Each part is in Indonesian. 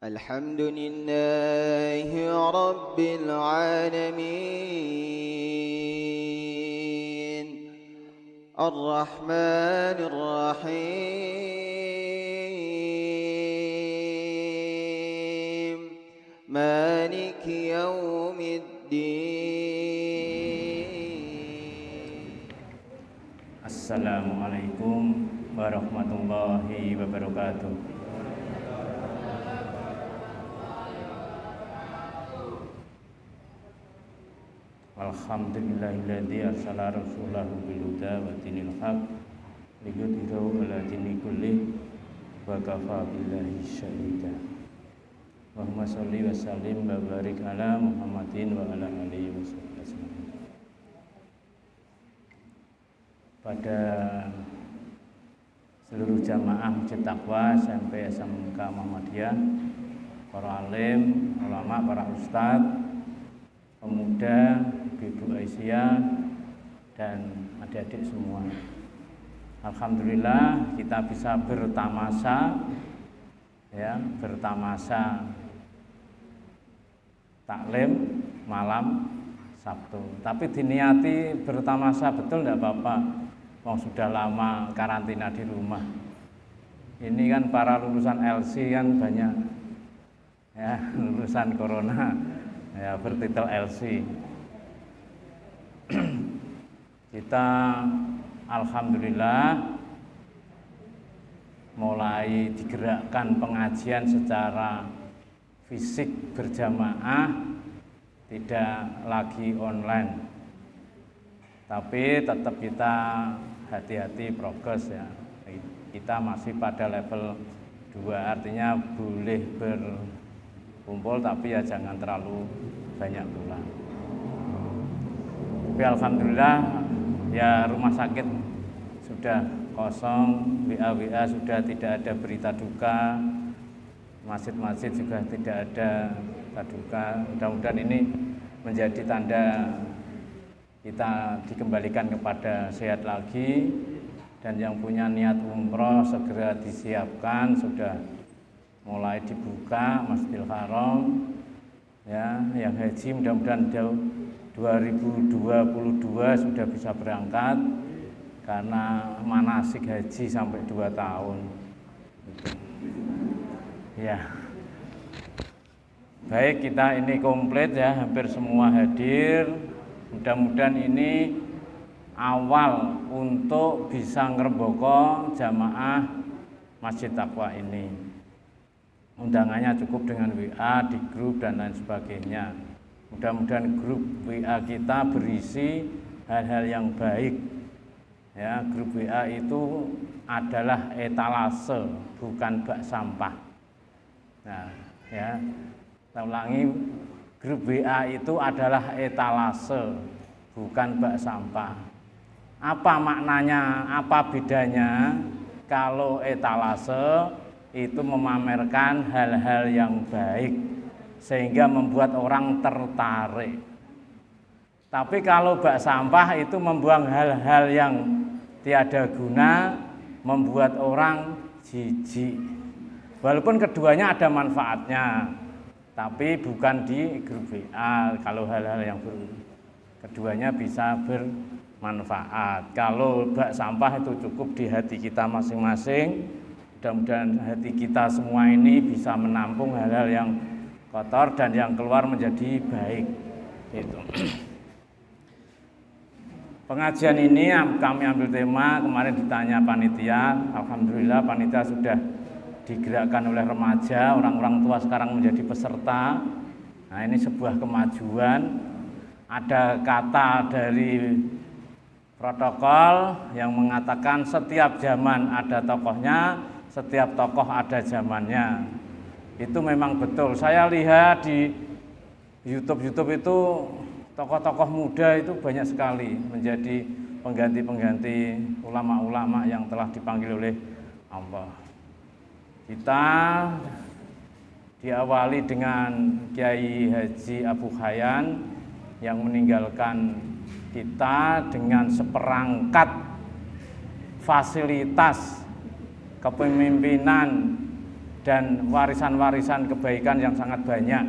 الحمد لله رب العالمين الرحمن الرحيم مالك يوم الدين. Assalamualaikum warahmatullahi wabarakatuh. Alhamdulillahilladzi arsala rasulahu bil huda wa dinil haq liyudhhirahu 'ala dini kullih wa kafa billahi syahida. Allahumma shalli wa sallim wa barik ala Muhammadin wa ala alihi wasallam. Pada seluruh jamaah Masjid Taqwa SMP SMK Muhammadiyah, para alim, ulama, para ustadz, pemuda, ibu Aisyah, dan adik-adik semua. Alhamdulillah kita bisa bertamasa taklim malam Sabtu. Tapi diniati bertamasa betul tidak apa-apa. Wong sudah lama karantina di rumah. Ini kan para lulusan LC kan banyak ya, lulusan corona ya, bertitel LC. Kita alhamdulillah mulai digerakkan pengajian secara fisik berjamaah, tidak lagi online. Tapi tetap kita hati-hati progres ya. Kita masih pada level 2, artinya boleh berkumpul tapi ya jangan terlalu banyak pula. Tapi alhamdulillah ya rumah sakit sudah kosong, WA sudah tidak ada berita duka, masjid-masjid juga tidak ada berita duka. Mudah-mudahan ini menjadi tanda kita dikembalikan kepada sehat lagi, dan yang punya niat umroh segera disiapkan, sudah mulai dibuka Masjidil Haram ya. Yang haji mudah-mudahan 2022 sudah bisa berangkat, karena manasik haji sampai 2 tahun ya. Baik, kita ini komplit ya, hampir semua hadir. Mudah-mudahan ini awal untuk bisa ngrembaka jamaah Masjid Taqwa ini. Undangannya cukup dengan WA di grup dan lain sebagainya. Mudah-mudahan grup WA kita berisi hal-hal yang baik. Ya, grup WA itu adalah etalase, bukan bak sampah. Nah, ya, saya ulangi, grup WA itu adalah etalase, bukan bak sampah. Apa maknanya, apa bedanya? Kalau etalase itu memamerkan hal-hal yang baik, sehingga membuat orang tertarik. Tapi kalau bak sampah itu membuang hal-hal yang tiada guna, membuat orang jijik. Walaupun keduanya ada manfaatnya, tapi bukan di grup WA. Kalau hal-hal yang keduanya bisa bermanfaat. Kalau bak sampah itu cukup di hati kita masing-masing. Mudah-mudahan hati kita semua ini bisa menampung hal-hal yang kotor dan yang keluar menjadi baik. Itu. Pengajian ini kami ambil tema, kemarin ditanya panitia. Alhamdulillah panitia sudah digerakkan oleh remaja, orang-orang tua sekarang menjadi peserta. Nah, ini sebuah kemajuan. Ada kata dari protokol yang mengatakan setiap zaman ada tokohnya, setiap tokoh ada zamannya. Itu memang betul. Saya lihat di YouTube itu tokoh-tokoh muda itu banyak sekali menjadi pengganti-pengganti ulama-ulama yang telah dipanggil oleh Allah. Kita diawali dengan Kiai Haji Abu Hayyan yang meninggalkan kita dengan seperangkat fasilitas kepemimpinan dan warisan-warisan kebaikan yang sangat banyak.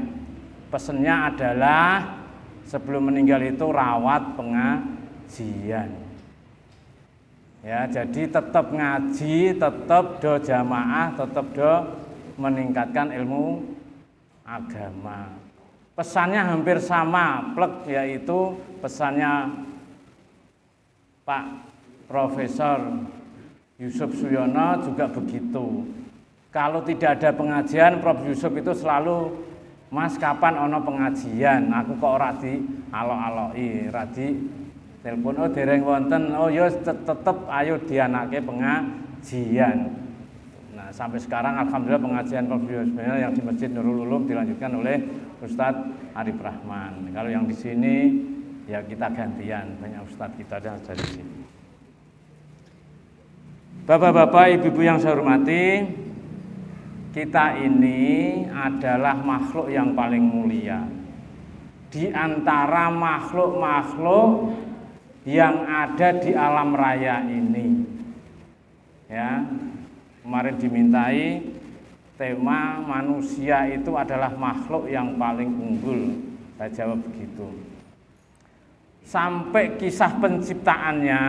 Pesennya adalah sebelum meninggal itu rawat pengajian. Ya, jadi tetap ngaji, tetap do jamaah, tetap do meningkatkan ilmu agama. Pesannya hampir sama, plek, yaitu pesannya Pak Profesor Yusuf Suyono juga begitu. Kalau tidak ada pengajian, Prof Yusuf itu selalu, Mas kapan ono pengajian? Aku kok ora di alok-aloki, ora di telepon, oh dereng wonten, oh ya tetep ayo dianake pengajian. Nah, sampai sekarang alhamdulillah pengajian Prof Yusuf yang di Masjid Nurul Ulum dilanjutkan oleh Ustadz Arif Rahman. Kalau yang di sini ya kita gantian, banyak Ustadz kita ada dari sini. Bapak-bapak, ibu-ibu yang saya hormati, kita ini adalah makhluk yang paling mulia di antara makhluk-makhluk yang ada di alam raya ini. Ya, kemarin dimintai tema manusia itu adalah makhluk yang paling unggul. Saya jawab begitu. Sampai kisah penciptaannya,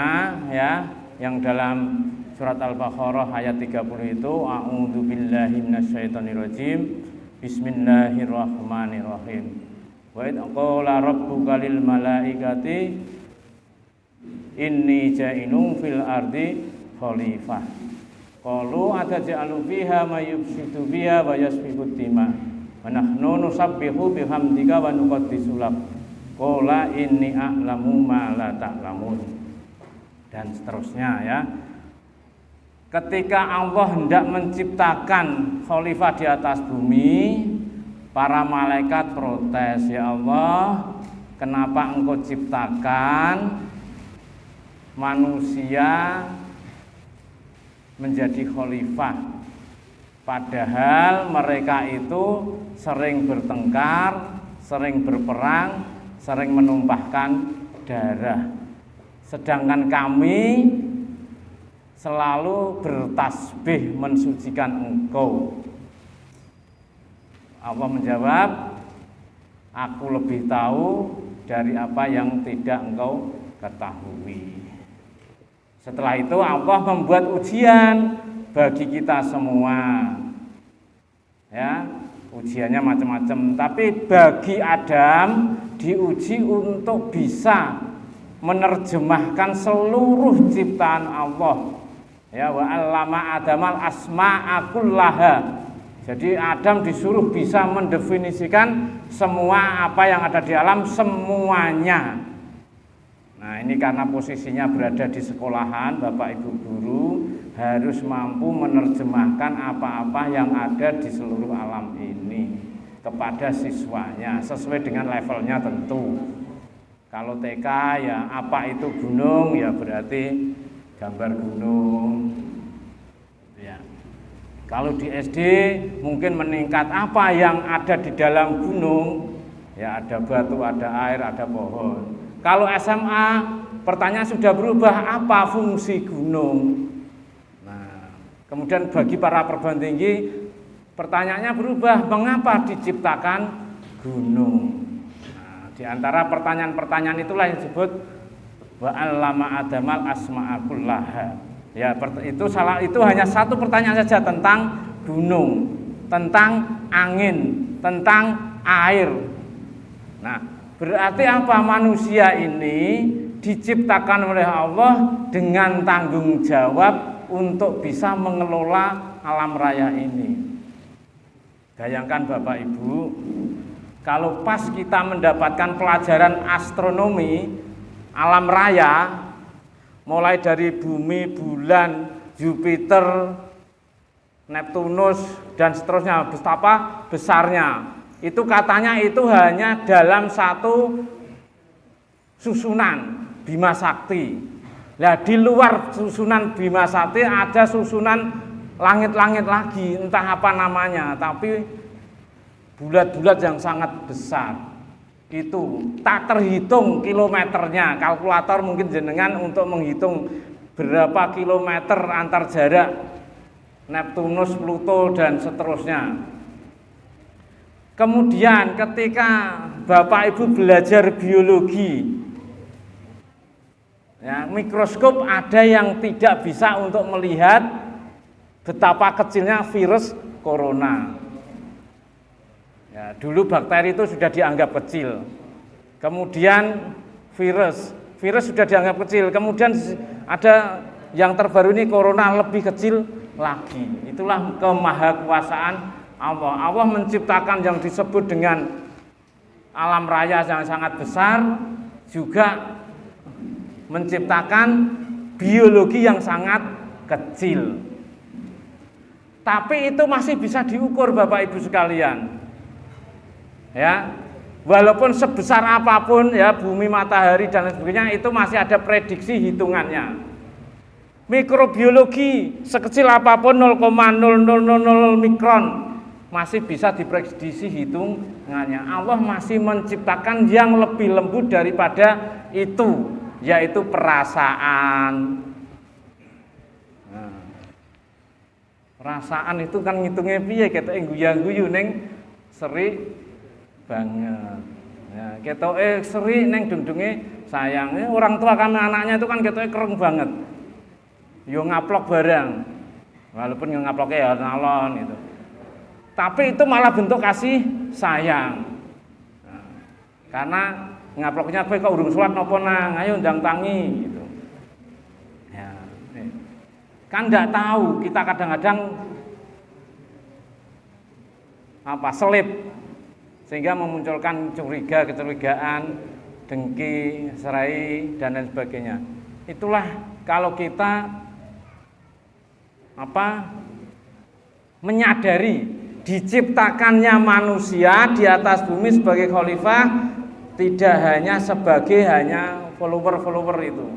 ya, yang dalam surat Al-Baqarah ayat 30 itu, a'udzubillahi minasyaitonirrajim, bismillahirrahmanirrahim. Wa idz qala rabbuka lil malaikati inni ja'ilun fil ardi khalifah. Qalu ataj'alu fiha may yufsidu fiha wa yasfiku dima wa nahnu nusabbihu bihamdika wa nuqaddisu lak. Qala inni a'lamu ma la ta'lamun. Dan seterusnya, ya. Ketika Allah hendak menciptakan khalifah di atas bumi, para malaikat protes, ya Allah, kenapa Engkau ciptakan manusia menjadi khalifah, padahal mereka itu sering bertengkar, sering berperang, sering menumpahkan darah, sedangkan kami selalu bertasbih mensucikan Engkau. Allah menjawab, aku lebih tahu dari apa yang tidak Engkau ketahui. Setelah itu Allah membuat ujian bagi kita semua. Ya, ujiannya macam-macam, tapi bagi Adam diuji untuk bisa menerjemahkan seluruh ciptaan Allah. Ya, wa 'allama Adamal asma'a kullaha. Jadi Adam disuruh bisa mendefinisikan semua apa yang ada di alam, semuanya. Nah, ini karena posisinya berada di sekolahan, Bapak Ibu guru harus mampu menerjemahkan apa-apa yang ada di seluruh alam ini kepada siswanya sesuai dengan levelnya tentu. Kalau TK ya apa itu gunung, ya berarti gambar gunung. Ya. Kalau di SD mungkin meningkat apa yang ada di dalam gunung, ya ada batu, ada air, ada pohon. Kalau SMA pertanyaan sudah berubah, apa fungsi gunung? Nah, kemudian bagi para perguruan tinggi pertanyaannya berubah, mengapa diciptakan gunung? Nah, di antara pertanyaan-pertanyaan itulah yang disebut wa 'allama Adamal asma'a kullaha. Ya, itu hanya satu pertanyaan saja tentang gunung, tentang angin, tentang air. Nah, berarti apa? Manusia ini diciptakan oleh Allah dengan tanggung jawab untuk bisa mengelola alam raya ini. Bayangkan Bapak Ibu, kalau pas kita mendapatkan pelajaran astronomi alam raya, mulai dari bumi, bulan, Jupiter, Neptunus, dan seterusnya, betapa besarnya. Itu katanya itu hanya dalam satu susunan Bima Sakti. Nah, di luar susunan Bima Sakti ada susunan langit-langit lagi, entah apa namanya, tapi bulat-bulat yang sangat besar. Itu tak terhitung kilometernya. Kalkulator mungkin jenengan untuk menghitung berapa kilometer antar jarak Neptunus, Pluto dan seterusnya. Kemudian ketika Bapak Ibu belajar biologi, ya, mikroskop ada yang tidak bisa untuk melihat betapa kecilnya virus corona. Ya, dulu bakteri itu sudah dianggap kecil. Kemudian virus sudah dianggap kecil. Kemudian ada yang terbaru ini corona lebih kecil lagi. Itulah kemahakuasaan Allah. Allah menciptakan yang disebut dengan alam raya yang sangat besar, juga menciptakan biologi yang sangat kecil. Tapi itu masih bisa diukur Bapak Ibu sekalian. Ya, walaupun sebesar apapun ya bumi, matahari dan lain sebagainya, itu masih ada prediksi hitungannya. Mikrobiologi sekecil apapun 0,0000 mikron masih bisa diprediksi hitungannya. Allah masih menciptakan yang lebih lembut daripada itu, yaitu perasaan. Nah, perasaan itu kan ngitungnya piye, kita guyu-guyu ning seri banget. Ya, kita seri neng dungdunge sayang. Orang tua kami anaknya itu kan kita kereng banget. Yo ngaplok barang. Walaupun yang ngaploknya ya nalon itu. Tapi itu malah bentuk kasih sayang. Nah, karena ngaploknya kowe kok urung salat napa nang, ayo ndang tangi gitu. Ya, kan enggak tahu, kita kadang-kadang selip sehingga memunculkan kecurigaan, dengki, serai dan lain sebagainya. Itulah kalau kita menyadari diciptakannya manusia di atas bumi sebagai khalifah, tidak hanya sebagai follower itu.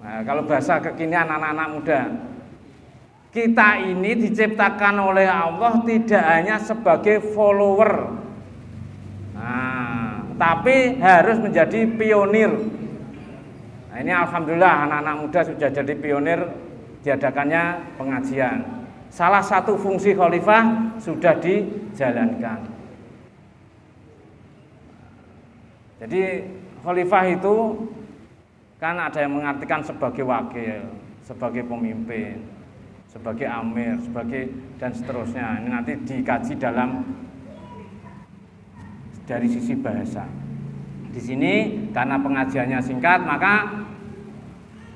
Nah, kalau bahasa kekinian anak-anak muda, kita ini diciptakan oleh Allah tidak hanya sebagai follower, tapi harus menjadi pionir. Nah, ini alhamdulillah anak-anak muda sudah jadi pionir diadakannya pengajian. Salah satu fungsi khalifah sudah dijalankan. Jadi khalifah itu kan ada yang mengartikan sebagai wakil, sebagai pemimpin, sebagai amir, sebagai dan seterusnya. Ini nanti dikaji dari sisi bahasa. Di sini karena pengajiannya singkat, maka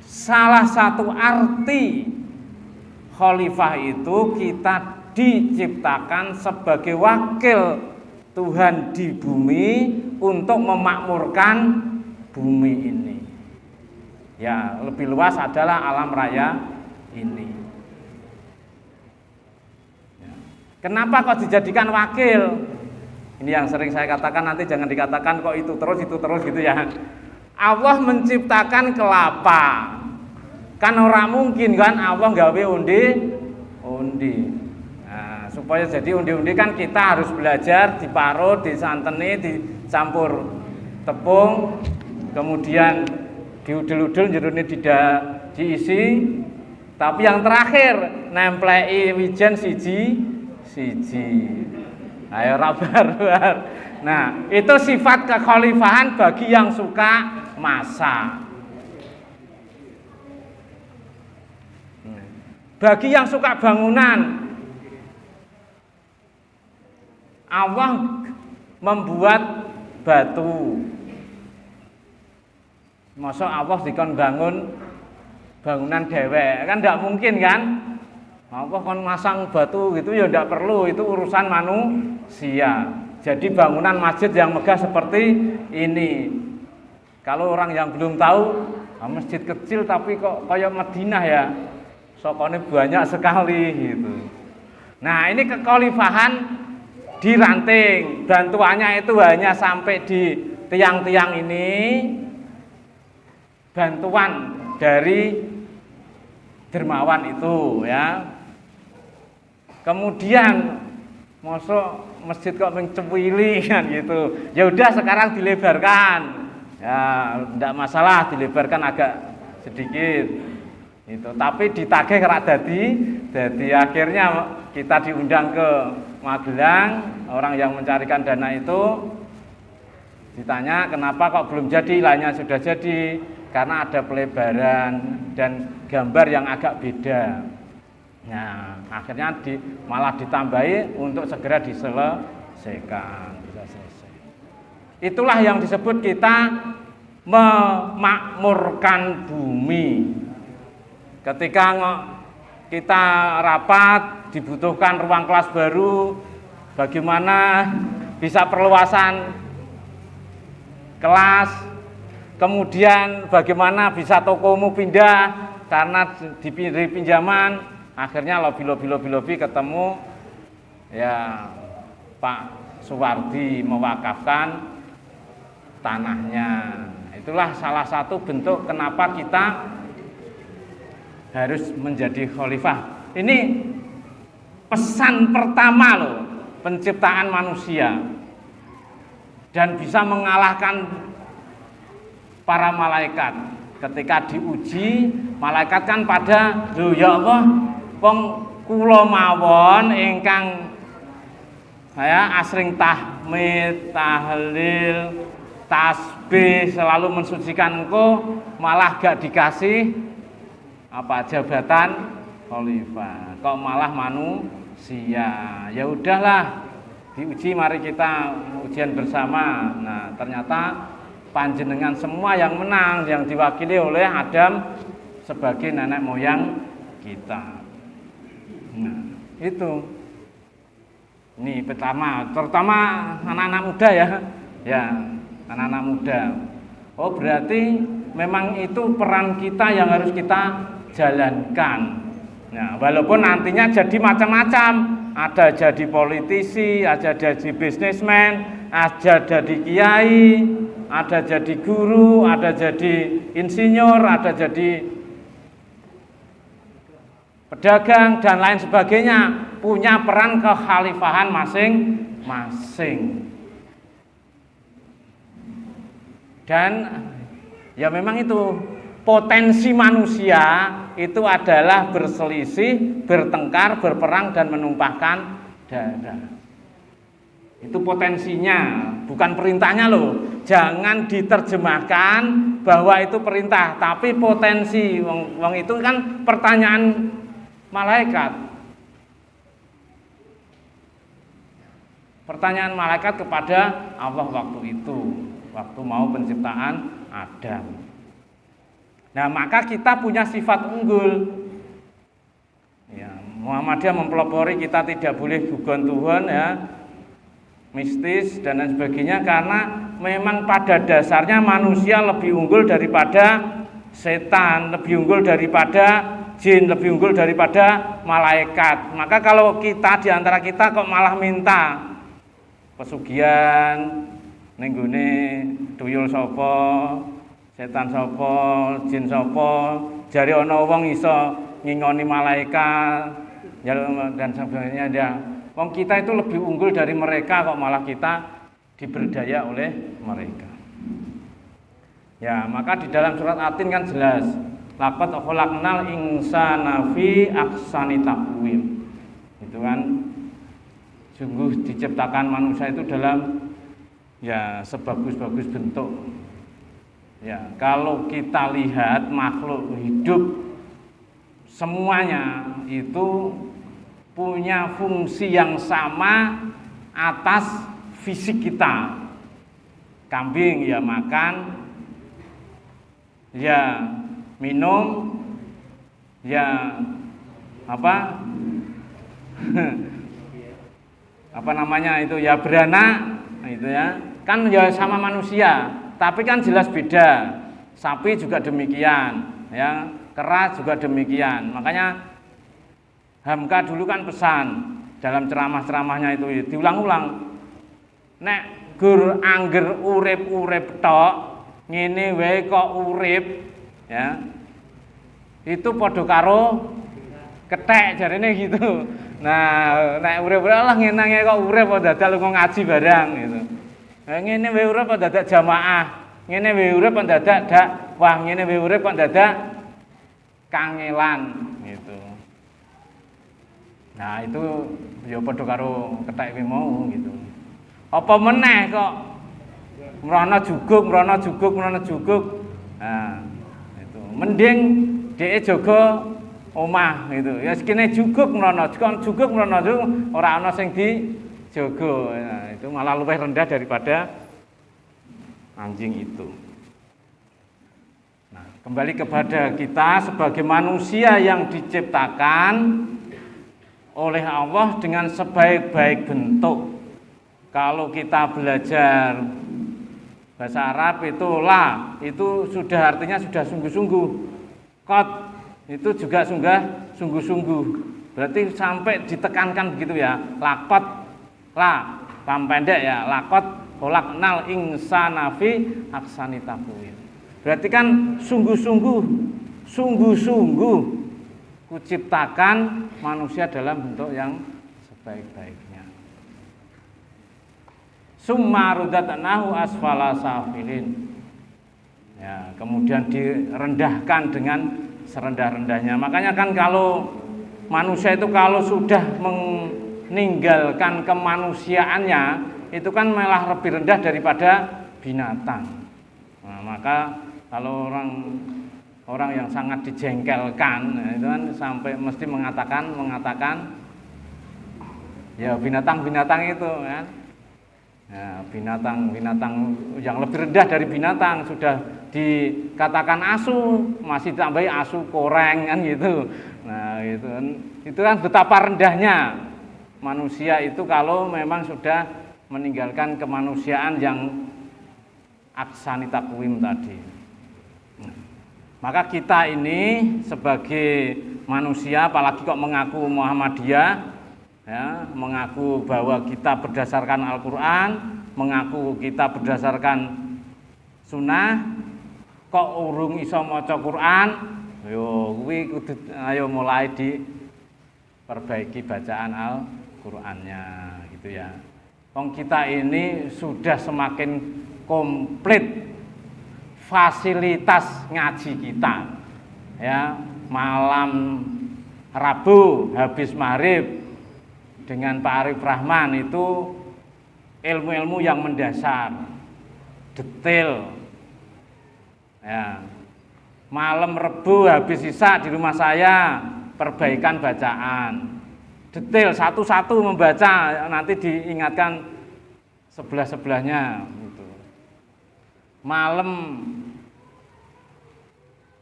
salah satu arti khalifah itu kita diciptakan sebagai wakil Tuhan di bumi untuk memakmurkan bumi ini. Ya, lebih luas adalah alam raya ini. Ya. Kenapa kok dijadikan wakil? Ini yang sering saya katakan, nanti jangan dikatakan kok itu terus gitu ya. Allah menciptakan kelapa. Kan orang mungkin kan Allah gawe undi. Nah, supaya jadi undi-undi kan kita harus belajar diparut, disanteni, dicampur tepung, kemudian diudel-udel jerone diisi. Tapi yang terakhir nemplei wijen siji. Ayo rabar. Nah, itu sifat kekhalifahan bagi yang suka masak. Bagi yang suka bangunan, Allah membuat batu. Masa Allah dikon bangun bangunan dewek, kan tidak mungkin kan? Allah kon masang batu gitu ya tidak perlu, itu urusan manusia. Jadi bangunan masjid yang megah seperti ini. Kalau orang yang belum tahu, masjid kecil tapi kok kayak Madinah ya. Sokone banyak sekali gitu. Nah, ini kekhalifahan diranting. Bantuannya itu hanya sampai di tiang-tiang ini. Bantuan dari dermawan itu ya. Kemudian mosok masjid kok mencepuili kan gitu. Ya udah sekarang dilebarkan. Ya, enggak masalah dilebarkan agak sedikit. Itu tapi ditagih rak dadi akhirnya kita diundang ke Magelang, orang yang mencarikan dana itu ditanya kenapa kok belum jadi, lainnya sudah jadi, karena ada pelebaran dan gambar yang agak beda. Nah, akhirnya malah ditambahi untuk segera diselesaikan, bisa selesai. Itulah yang disebut kita memakmurkan bumi. Ketika kita rapat, dibutuhkan ruang kelas baru, bagaimana bisa perluasan kelas, kemudian bagaimana bisa tokomu pindah karena diberi pinjaman, akhirnya lobby ketemu ya Pak Suwardi mewakafkan tanahnya. Itulah salah satu bentuk kenapa kita harus menjadi khalifah. Ini pesan pertama loh, penciptaan manusia, dan bisa mengalahkan para malaikat. Ketika diuji, malaikat kan pada, "Lho ya Allah, wong kula mawon ingkang saya asring tahmid, tahlil, tasbih, selalu mensucikan Engkau, malah gak dikasih jabatan khalifah, kok malah manusia." Ya udahlah, diuji, mari kita ujian bersama. Nah, ternyata panjenengan semua yang menang, yang diwakili oleh Adam sebagai nenek moyang kita. Nah, itu. Ini pertama, terutama anak-anak muda ya. Ya, anak-anak muda. Oh, berarti memang itu peran kita yang harus kita jalankan. Nah, walaupun nantinya jadi macam-macam, ada jadi politisi, ada jadi bisnismen, ada jadi kiai, ada jadi guru, ada jadi insinyur, ada jadi pedagang dan lain sebagainya, punya peran kekhalifahan masing-masing. Dan ya memang itu potensi manusia itu adalah berselisih, bertengkar, berperang, dan menumpahkan darah. Itu potensinya, bukan perintahnya loh. Jangan diterjemahkan bahwa itu perintah, tapi potensi. Wong itu kan pertanyaan malaikat. Pertanyaan malaikat kepada Allah waktu itu, waktu mau penciptaan Adam. Nah, maka kita punya sifat unggul. Ya, Muhammadiyah mempelopori kita tidak boleh gugon Tuhan ya, mistis dan lain sebagainya, karena memang pada dasarnya manusia lebih unggul daripada setan, lebih unggul daripada jin, lebih unggul daripada malaikat. Maka kalau kita diantara kita kok malah minta pesugihan, ning nggone tuyul sapa, setan sapa, jin sapa, jare ana wong iso ngingoni malaikat dan sebagainya. Ya, wong kita itu lebih unggul dari mereka, kok malah kita diberdaya oleh mereka. Ya, maka di dalam surat Atin kan jelas, laqad khalaqnal insana fi ahsani taqwim. Itu kan sungguh diciptakan manusia itu dalam ya sebagus-bagus bentuk. Ya, kalau kita lihat makhluk hidup semuanya itu punya fungsi yang sama atas fisik kita. Kambing ya makan, ya minum, ya apa apa namanya itu ya beranak, itu ya kan ya sama manusia, tapi kan jelas beda. Sapi juga demikian, ya kera juga demikian. Makanya Hamka dulu kan pesan dalam ceramah-ceramahnya itu diulang-ulang. Nek gur angger urip-urip tok, ngene wae kok urip, ya. Itu padha karo kethek jarene gitu. Nah, nek urip-urip Allah ngene kok urip kok dadak lunga ngaji barang gitu. Nah, ngene wae urip kok dadak jamaah, ngene wae urip kok dadak dakwah, ngene wae urip kok dadak kangelan gitu. Nah, itu ya padha karo kethek kuwi mau gitu. Apa meneh kok mrono juguk. Nah, itu. Mending dhek jaga omah gitu. Ya sekene juguk mrono ora ana sing dijaga. Nah, itu malah luwih rendah daripada anjing itu. Nah, kembali kepada kita sebagai manusia yang diciptakan oleh Allah dengan sebaik-baik bentuk. Kalau kita belajar bahasa Arab itu la, itu sudah artinya sudah sungguh-sungguh. Qad itu juga sungguh-sungguh. Berarti sampai ditekankan begitu ya. Laqad la, pam pendek ya. Laqad khalaqnal insana fi ahsani taqwim. Berarti kan sungguh-sungguh kuciptakan manusia dalam bentuk yang sebaik-baiknya. Summa rudatnahu asfala safilin. Ya, kemudian direndahkan dengan serendah-rendahnya. Makanya kan kalau manusia itu kalau sudah meninggalkan kemanusiaannya, itu kan malah lebih rendah daripada binatang. Nah, maka kalau orang yang sangat dijengkelkan, nah itu kan sampai mesti mengatakan ya binatang itu kan, ya, binatang yang lebih rendah dari binatang sudah dikatakan asu, masih ditambahi asu koreng kan gitu. Nah itu kan betapa rendahnya manusia itu kalau memang sudah meninggalkan kemanusiaan yang ahsani taqwim tadi. Maka kita ini sebagai manusia, apalagi kok mengaku Muhammadiyah, ya, mengaku bahwa kita berdasarkan Al-Quran, mengaku kita berdasarkan Sunnah, kok urung iso maca Quran, ayo mulai diperbaiki bacaan Al-Qurannya, gitu ya. Wong kita ini sudah semakin komplit fasilitas ngaji kita, ya, malam Rabu habis maghrib dengan Pak Arif Rahman itu ilmu-ilmu yang mendasar, detail, ya. Malam Rebu habis Isya di rumah saya perbaikan bacaan, detail satu-satu membaca, nanti diingatkan sebelah-sebelahnya. Malam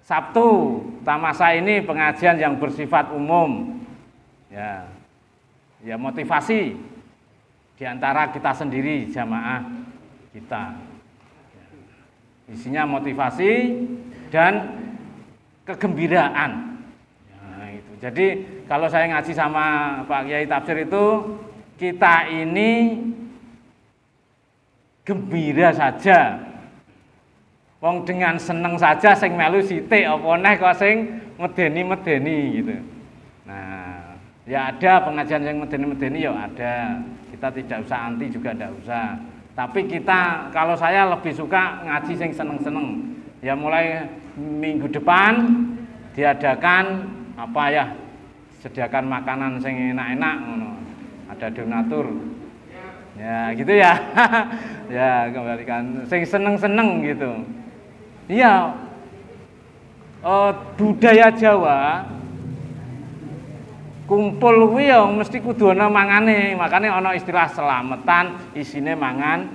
Sabtu tamasa ini pengajian yang bersifat umum, ya motivasi diantara kita sendiri jamaah kita, isinya motivasi dan kegembiraan. Nah, itu. Jadi kalau saya ngaji sama Pak Kiai Tafsir itu kita ini gembira saja. Wong dengan seneng saja sing melu sithik apa neh kok sing medeni gitu. Nah, ya ada pengajian yang medeni ya ada. Kita tidak usah anti juga tidak usah. Tapi kita kalau saya lebih suka ngaji sing seneng-seneng. Ya mulai minggu depan diadakan apa ya? Sediakan makanan sing enak-enak ngono. Ada donatur. Ya gitu ya. Ya kembalikan sing seneng-seneng gitu. Iya, budaya Jawa kumpul kuwi ya mesti kudu ana mangane, makane ana istilah selametan isine mangan,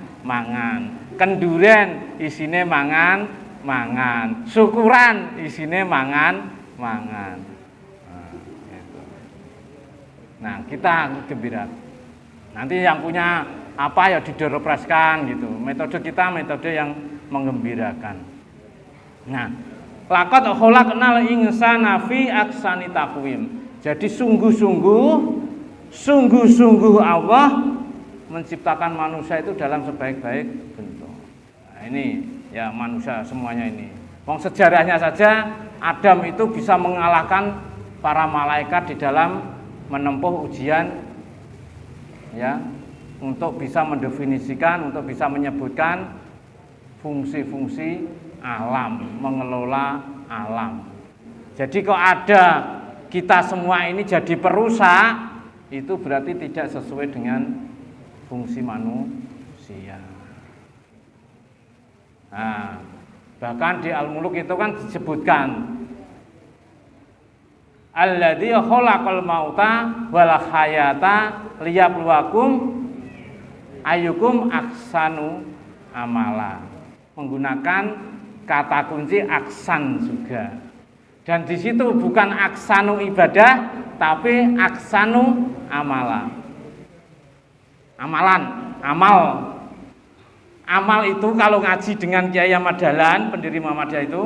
kenduren isine mangan, syukuran isine mangan. Nah, kita gembira. Nanti yang punya apa ya didorepreskan gitu. Metode kita metode yang menggembirakan. Nah, laqad khalaqnal insana fi ahsani taqwim. Jadi sungguh-sungguh Allah menciptakan manusia itu dalam sebaik-baik bentuk. Nah, ini ya manusia semuanya ini. Wong sejarahnya saja Adam itu bisa mengalahkan para malaikat di dalam menempuh ujian, ya, untuk bisa mendefinisikan, untuk bisa menyebutkan fungsi-fungsi alam, mengelola alam. Jadi kok ada kita semua ini jadi perusak, itu berarti tidak sesuai dengan fungsi manusia. Nah, bahkan di Al-Muluk itu kan disebutkan alladzi khalaqal mauta wal hayata liyabluwakum ayyukum ahsanu amala. Menggunakan kata kunci aksan juga. Dan di situ bukan aksanu ibadah, tapi aksanu amala. Amalan, amal. Amal itu kalau ngaji dengan Kiai Ahmad Dahlan, pendiri Muhammadiyah itu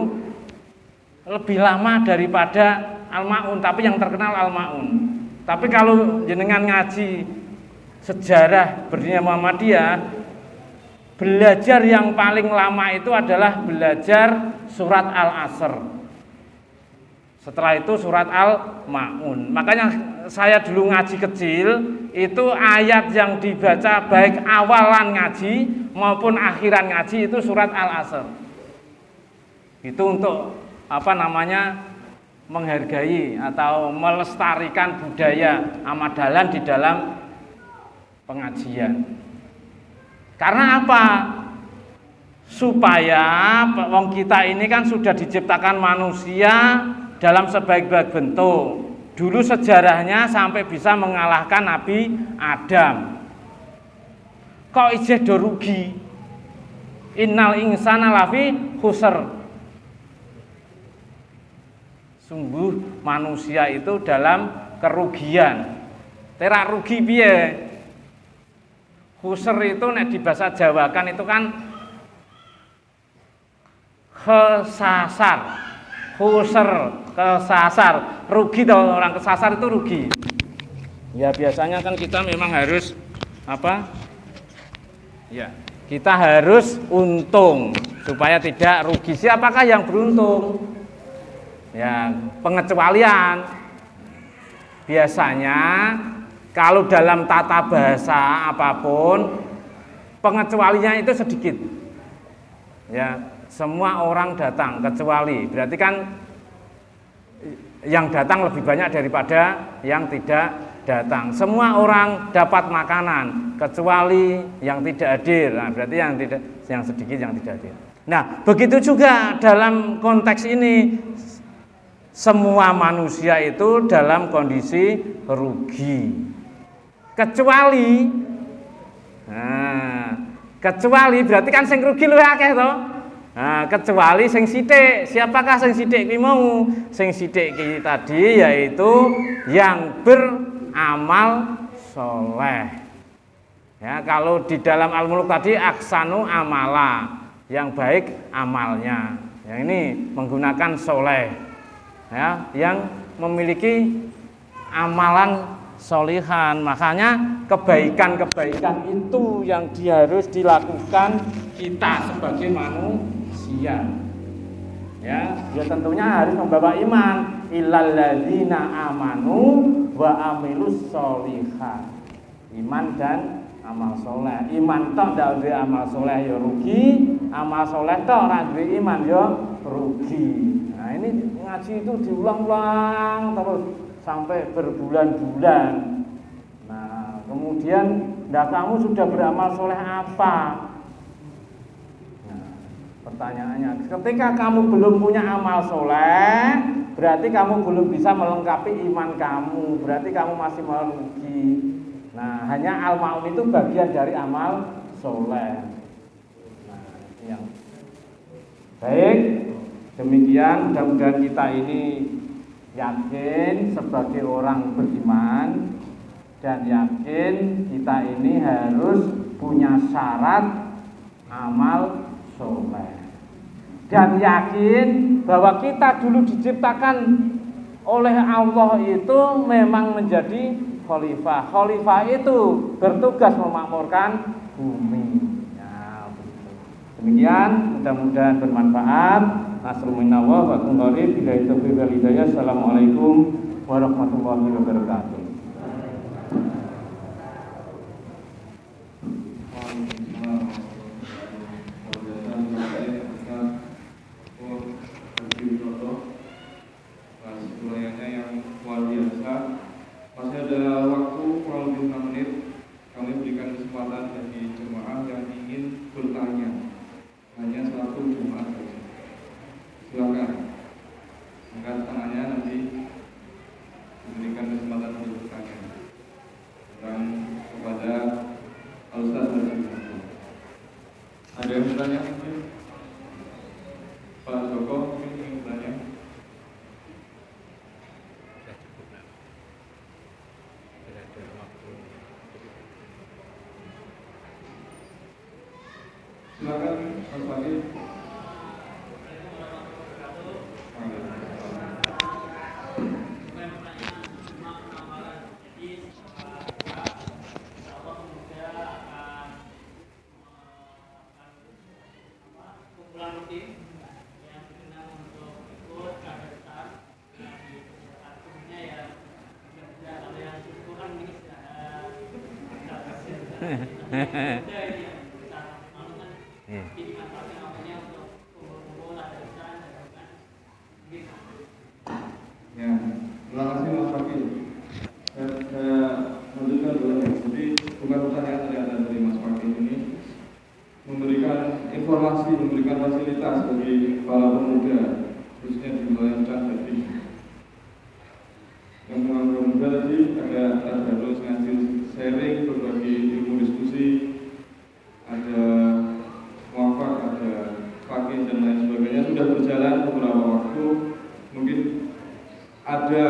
lebih lama daripada Al-Ma'un, tapi yang terkenal Al-Ma'un. Tapi kalau jenengan ngaji sejarah berdirinya Muhammadiyah, belajar yang paling lama itu adalah belajar surat Al-Asr. Setelah itu surat Al-Ma'un. Makanya saya dulu ngaji kecil, itu ayat yang dibaca baik awalan ngaji maupun akhiran ngaji itu surat Al-Asr. Itu untuk menghargai atau melestarikan budaya Ahmad Dahlan di dalam pengajian. Karena apa? Supaya wong kita ini kan sudah diciptakan manusia dalam sebaik-baik bentuk. Dulu sejarahnya sampai bisa mengalahkan Nabi Adam. Kok ijeh do rugi? Innal insana lafi khusr. Sungguh manusia itu dalam kerugian. Terak rugi piye? Khusr itu nek di bahasa Jawa kan itu kan kesasar. Khusr, kesasar. Rugi toh, orang kesasar itu rugi. Ya biasanya kan kita memang harus Ya, kita harus untung supaya tidak rugi. Siapakah yang beruntung? Ya, pengecualian. Biasanya kalau dalam tata bahasa apapun pengecualiannya itu sedikit. Ya, semua orang datang kecuali. Berarti kan yang datang lebih banyak daripada yang tidak datang. Semua orang dapat makanan kecuali yang tidak hadir. Nah, berarti yang sedikit yang tidak hadir. Nah, begitu juga dalam konteks ini. Semua manusia itu dalam kondisi rugi. Kecuali berarti kan sing rugi luwih akeh to. Nah, kecuali sing sithik. Siapakah sing sithik ki mau? Sing sithik ki tadi yaitu yang beramal soleh. Ya, kalau di dalam Al-Muluk tadi aksanu amala, yang baik amalnya. Yang ini menggunakan soleh. Ya, yang memiliki amalan solihan. Makanya kebaikan-kebaikan itu yang harus dilakukan kita sebagai manusia. Ya tentunya harus membawa iman. Illal ladzina amanu wa amilus solihat. Iman dan amal soleh. Iman tok ndak duwe amal soleh ya rugi, amal soleh tok ora duwe iman ya rugi. Nah, ini ngaji itu diulang-ulang terus sampai berbulan-bulan. Nah, kemudian kamu sudah beramal soleh apa? Nah, pertanyaannya, ketika kamu belum punya amal soleh, berarti kamu belum bisa melengkapi iman kamu, berarti kamu masih merugi. Nah, hanya al-ma'un itu bagian dari amal soleh. Nah, itu yang baik. Demikian, mudah-mudahan kita ini yakin sebagai orang beriman dan yakin kita ini harus punya syarat amal soleh dan yakin bahwa kita dulu diciptakan oleh Allah itu memang menjadi khalifah. Khalifah itu bertugas memakmurkan bumi. Ya, begitu. Demikian, mudah-mudahan bermanfaat. Assalamualaikum warahmatullahi wabarakatuh. Assalamualaikum warahmatullahi wabarakatuh. kesempatan bagi jemaah yang ingin bertanya. Hanya satu jemaah saja. Silakan angkat tangannya, nanti diberikan kesempatan untuk bertanya. Dan kepada Al-Ustaz Haji. Ada yang bertanya mungkin? Pak Joko mungkin ingin bertanya? Silakan Mas Fakih. Ya, terima kasih Mas Fakih. Saya lanjutkan dulu. Jadi bukan pertanyaan dari Mas Fakih ini, memberikan informasi, memberikan fasilitas bagi para pemuda, khususnya di wilayah Candi. Yang muda tadi ada terus ngaji sharing, berbagi ilmu diskusi, ada muafak, ada fakih dan lain sebagainya, sudah berjalan beberapa waktu. Mungkin ada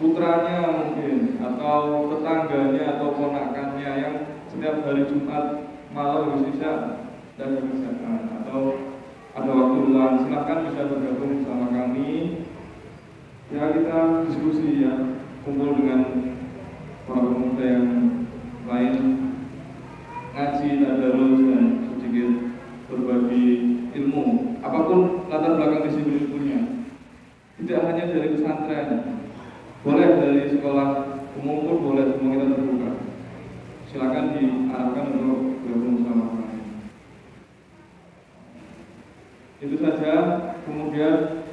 putranya mungkin, atau tetangganya, atau ponakannya yang setiap hari Jumat malam harus isya dan kerjaan, atau ada waktu luang, silahkan bisa bergabung bersama kami. Ya, kita diskusi ya, kumpul dengan para pemuda yang lain, ngaji, tadarus, dan sedikit berbagi ilmu, apapun latar belakang disiplinnya. Tidak hanya dari pesantren, boleh dari sekolah umum pun boleh, semua kita terbuka. Silakan diarahkan untuk bergabung bersama kami. Itu saja. Kemudian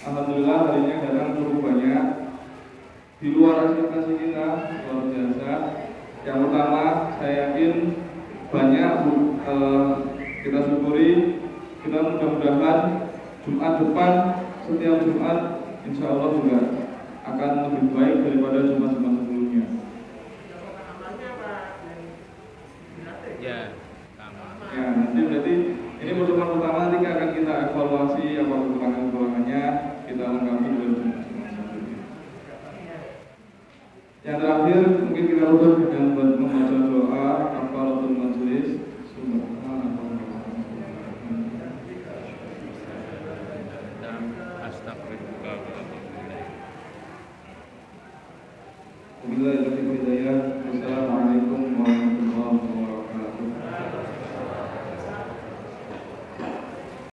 alhamdulillah hari ini datang cukup banyak di luar ekspektasi kita, luar biasa. Yang pertama, saya yakin banyak kita syukuri. Kita mudah-mudahan Jumat depan, setiap Jumat insya Allah juga akan lebih baik daripada Jumat-Jumat sebelumnya. Ya, nanti berarti ini pertemuan pertama, nanti akan kita evaluasi apa kekurangan-kekurangannya, kita lengkapi dengan Jumat selanjutnya. Yang terakhir mungkin kita tutup dengan membaca doa kafaratul majelis. Astagfirullah.